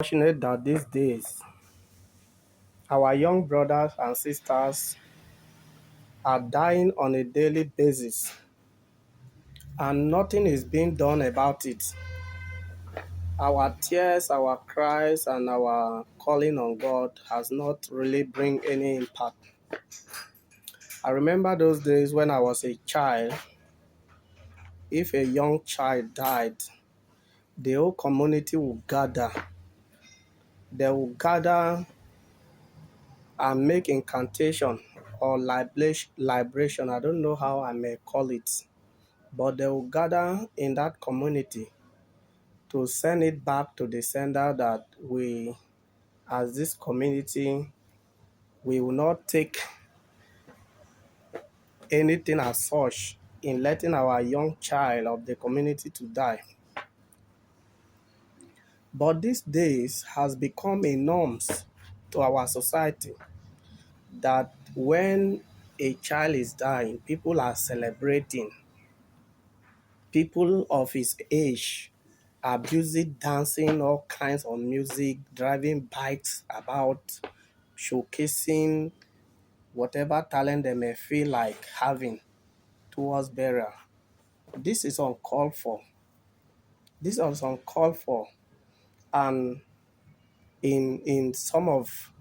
Fortunate that these days our young brothers and sisters are dying on a daily basis and nothing is being done about it. Our tears, our cries, and our calling on God has not really bring any impact. I remember those days when I was a child. If a young child died, the whole community will gather. They will gather and make incantation or liberation. I don't know how I may call it, but they will gather in that community to send it back to the sender that we, as this community, we will not take anything as such in letting our young child of the community to die. But these days has become a norm to our society that when a child is dying, people are celebrating. People of his age are busy dancing, all kinds of music, driving bikes about, showcasing whatever talent they may feel like having towards burial. This is uncalled for. This is uncalled for. And in some of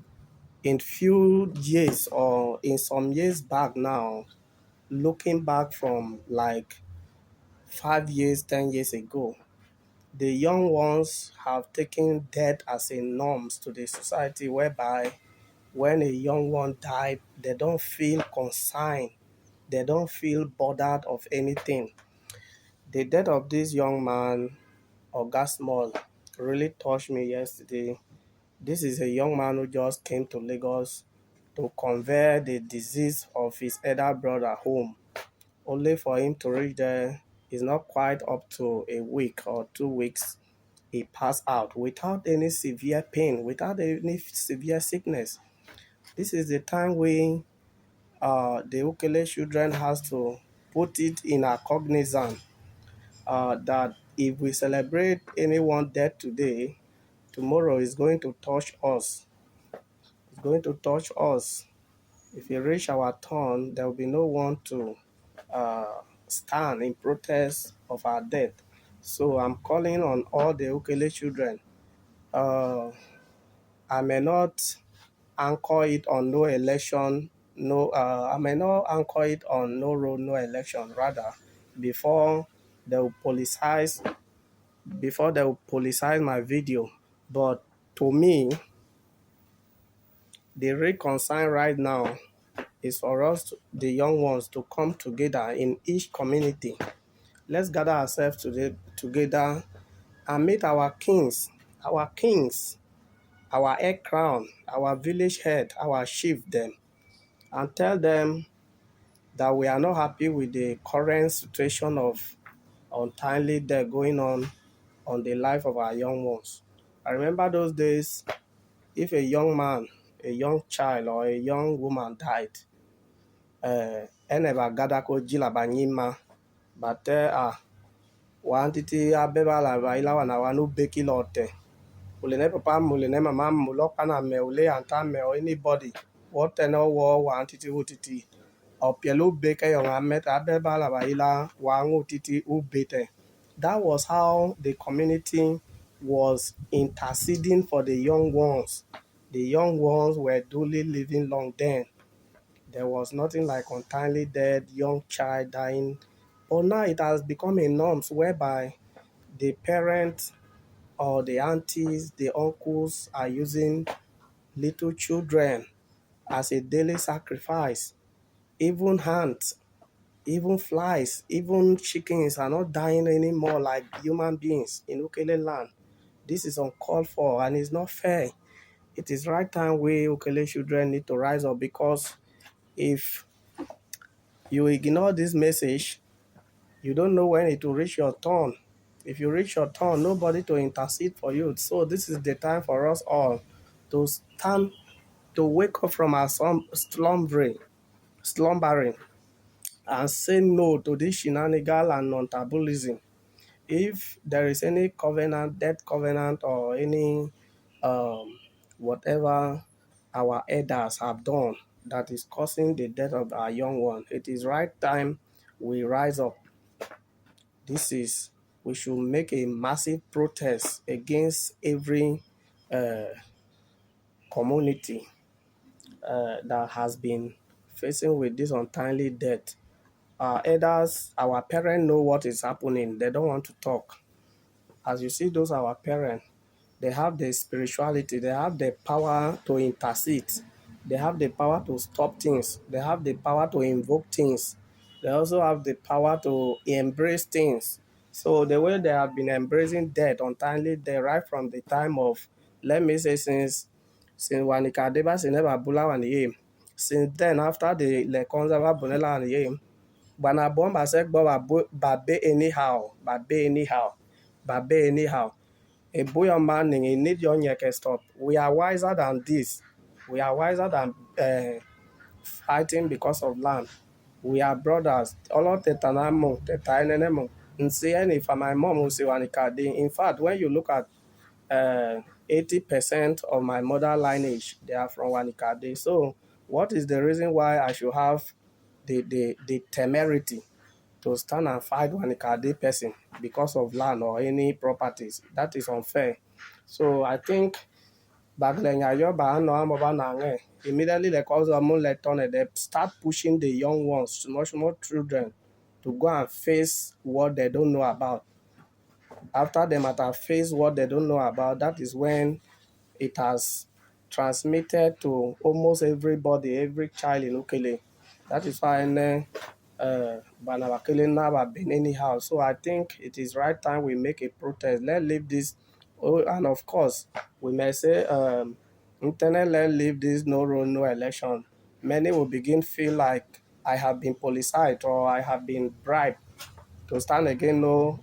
in few years or in some years back now, looking back from like 5 years, 10 years ago, the young ones have taken death as a norms to the society whereby when a young one died, they don't feel consigned, they don't feel bothered of anything. The death of this young man, Oga Small, really touched me yesterday. This is a young man who just came to Lagos to convey the disease of his elder brother home, only for him to reach there. It's not quite up to a week or 2 weeks. He passed out without any severe pain, without any severe sickness. This is the time when the Ukelle children has to put it in our cognizance that if we celebrate anyone dead today, tomorrow is going to touch us. It's going to touch us. If it reach our turn, there will be no one to stand in protest of our death. So I'm calling on all the Ukelle children. Uh, I may not anchor it on no election, no. I may not anchor it on no road, no election. Rather, before they will politicize, before they will politicize my video. But to me, the real concern right now is for us, the young ones, to come together in each community. Let's gather ourselves together and meet our kings, our head crown, our village head, our chief them, and tell them that we are not happy with the current situation of untimely death going on the life of our young ones. I remember those days, if a young man, a young child, or a young woman died, eneba gada ko jila banyima, but one titi abeba la ba ila wana wanu beki lote. Ulene papa mulene mama muloka na me ule anta me or anybody. What no war one titi utiti. Opielu beke yon amet abeba la ba ila wangu titi ubete. That was how the community was interceding for the young ones. The young ones were duly living long then. There was nothing like untimely dead, young child dying. But now it has become a norm whereby the parents or the aunties, the uncles are using little children as a daily sacrifice. Even ants, even flies, even chickens are not dying anymore like human beings in Ukelle land. This is uncalled for and it's not fair. It is right time we Ukelle children need to rise up, because if you ignore this message, you don't know when it will reach your turn. If you reach your turn, nobody to intercede for you. So this is the time for us all to stand, to wake up from our slumbering and say no to this shenanigan and non-tabulism. If there is any covenant, death covenant, or any um, whatever our elders have done that is causing the death of our young one. It is right time we rise up. This is we should make a massive protest against every uh, community that has been facing with this untimely death. Our elders, our parents know what is happening. They don't want to talk. As you see, those our parents, they have the spirituality, they have the power to intercede, they have the power to stop things, they have the power to invoke things, they also have the power to embrace things. So the way they have been embracing death untimely, they right from the time of, let me say, since Wanikadeba, since Bula and since then, after the Le Conserva Bonella and Bana bomb asek babe anyhow, babe anyhow. A boy or man, you need your neck stop. We are wiser than this. We are wiser than fighting because of land. We are brothers. All of the Tanamo, the Tainemo. And see any for my mom who say in fact, when you look at 80% of my mother lineage, they are from Wanikade. So what is the reason why I should have the temerity to stand and fight one Ikade person because of land or any properties? That is unfair. So I think back then immediately they cause them let on they start pushing the young ones, small children, to go and face what they don't know about. After they might have faced what they don't know about, that is when it has transmitted to almost everybody, every child in Ukele. That is why Banabakele now have been anyhow. So I think it is right time we make a protest. Let's leave this. Oh, and of course, we may say, internet, let's leave this no road, no election. Many will begin feel like I have been politicized or I have been bribed to stand again, no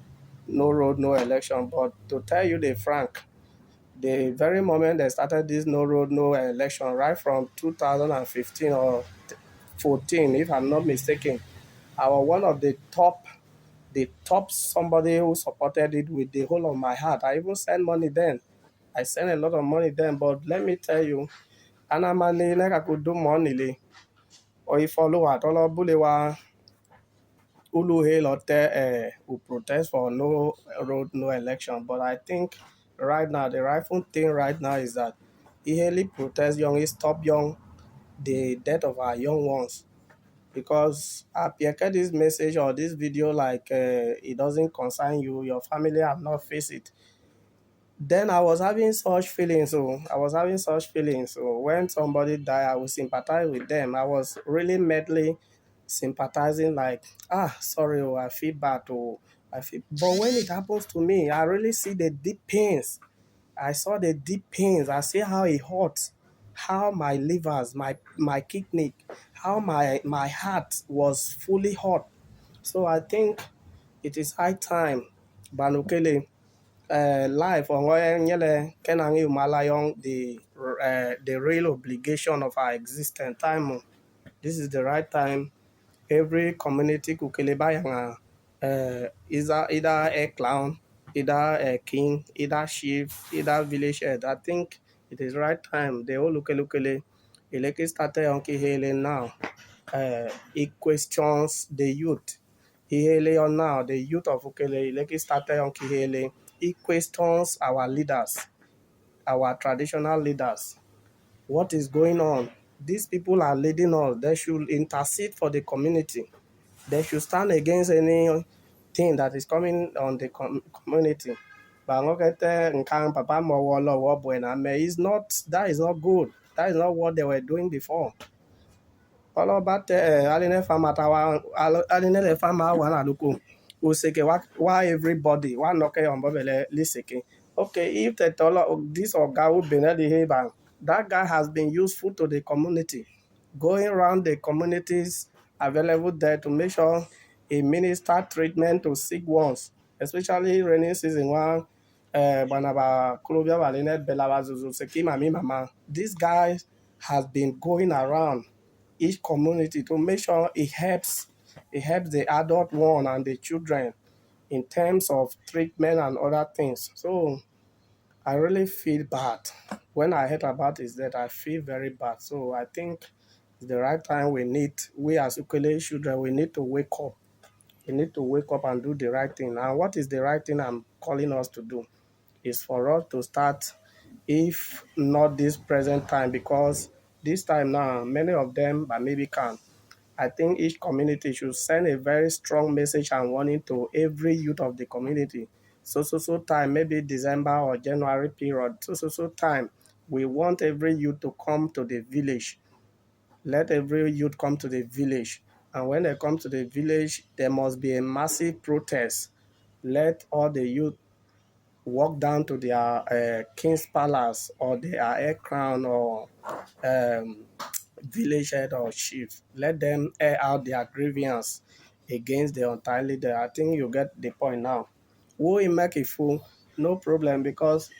road, no election. But to tell you the frank, the very moment they started this no road, no election, right from 2015 or 14, if I'm not mistaken, I was one of the top somebody who supported it with the whole of my heart. I even sent money then. I sent a lot of money then, but let me tell you, Anamali neka could do money or if follow at all Bulewa Ulu Hill or who protest for no road, no election. But I think right now the rightful thing right now is that Iheli protest young is stop young the death of our young ones. Because I appear this message or this video like it doesn't concern you, your family have not faced it. Then I was having such feelings. So I was having such feelings. So when somebody died, I would sympathize with them. I was really medley sympathizing, like, sorry, oh, I feel bad. Oh, I feel. But when it happens to me, I really see the deep pains. I saw the deep pains. I see how it hurts, how my livers, my kidney, how my heart was fully hot. So I think it is high time, Banukele, life on nyele kenangi umalayong the real obligation of our existence time. This is the right time. Every community kukeleba yang either a clown, either a king, either chief, either village head. I think it is right time. The whole lukele eleke started on Kihele now. It questions the youth. Ihele on now, the youth of Ukele, eleke started on Kihele. It questions our leaders, our traditional leaders. What is going on? These people are leading us. They should intercede for the community. They should stand against anything that is coming on the community. But papa is not, that is not good. That is not what they were doing before. All about aline farmer aline farmer one aluku useke why everybody one knock on bobele liseke. Okay, if the dollar this or guy who been at the haven, that guy has been useful to the community, going around the communities available there to make sure he minister treatment to sick ones, especially rainy season one. Banaba Kolobia Valine Belawa Zuzu Seki Mami Mama. This guy has been going around each community to make sure it helps the adult one and the children in terms of treatment and other things. So I really feel bad. When I heard about his death, I feel very bad. So I think it's the right time we as Ukelle children, we need to wake up. We need to wake up and do the right thing. And what is the right thing I'm calling us to do? Is for us to start, if not this present time, because this time now, many of them, but maybe can. I think each community should send a very strong message and warning to every youth of the community. So time, maybe December or January period, so time, we want every youth to come to the village. Let every youth come to the village. And when they come to the village, there must be a massive protest. Let all the youth walk down to their king's palace or their air crown or um, village head or chief. Let them air out their grievance against the untimely death. I think you get the point now. Who will make a fool? No problem, because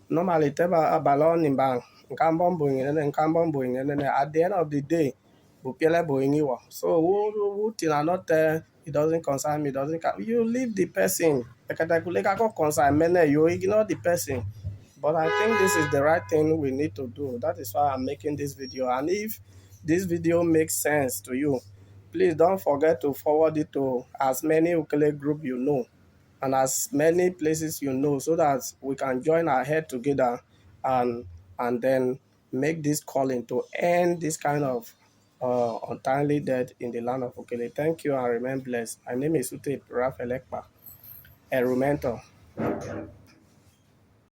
normally teba balon in bang nkambon boing and then nkambon boing and then at the end of the day bupiele boing you. So who till are not it doesn't concern me, doesn't you leave the person. Ekatakuleka go concern mene, you ignore the person. But I think this is the right thing we need to do. That is why I'm making this video. And if this video makes sense to you, please don't forget to forward it to as many Ukelle group you know and as many places you know, so that we can join our head together and then make this calling to end this kind of untimely death in the land of Ukelle. Thank you and remain blessed. My name is Ute Raphael Ekpa, a Rumento.